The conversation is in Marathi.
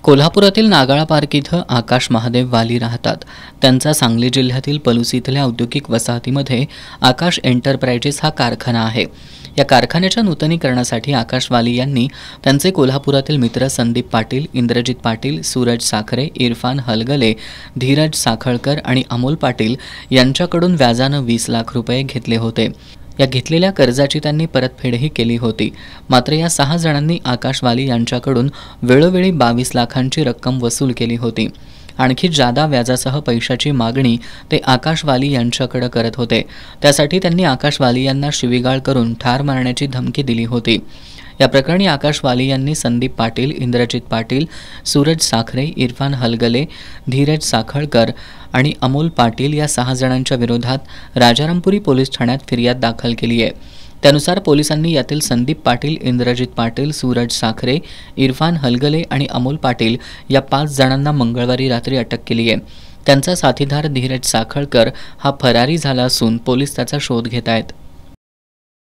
कोल्हापुरातील नागाळा पार्क इथं आकाश महादेव वाली राहतात। त्यांचा सांगली जिल्ह्यातील पलूस इथल्या औद्योगिक वसाहतीमध्ये आकाश एंटरप्राइजेस हा कारखाना आहे। या कारखान्याच्या नूतनीकरणासाठी आकाश वाली यांनी त्यांचे कोल्हापुरातील मित्र संदीप पाटील, इंद्रजित पाटील, सूरज साखरे, इरफान हलगले, धीरज साखळकर आणि अमोल पाटील यांच्याकडून व्याजानं 20 लाख रुपये घेतले होते। या घेतलेल्या कर्जाची त्यांनी परतफेडही केली होती। मात्र या 6 जणांनी आकाश वाली यांच्याकडून वेळोवेळी 22 लाखांची रक्कम वसूल केली होती। आणखी जादा व्याजासह पैशाची मागणी ते आकाश वाली यांच्याकडे करत होते। त्यासाठी त्यांनी आकाश वाली यांना शिवीगाळ करून ठार मारण्याची धमकी दिली होती। या प्रकरणी आकाश वाली यांनी संदीप पाटील, इंद्रजित पाटील, सूरज साखरे, इरफान हलगले, धीरज साखळकर आणि अमोल पाटील या 6 जणांच्या विरोधात राजारामपुरी पोलीस ठाण्यात फिर्याद दाखल केली आहे। त्यानुसार पोलिसांनी यातील संदीप पाटील, इंद्रजित पाटील, सूरज साखरे, इरफान हलगले आणि अमोल पाटील या 5 जणांना मंगळवारी रात्री अटक केली आहे। त्यांचा साथीदार धीरज साखळकर हा फरारी झाला असून पोलीस त्याचा शोध घेत आहेत।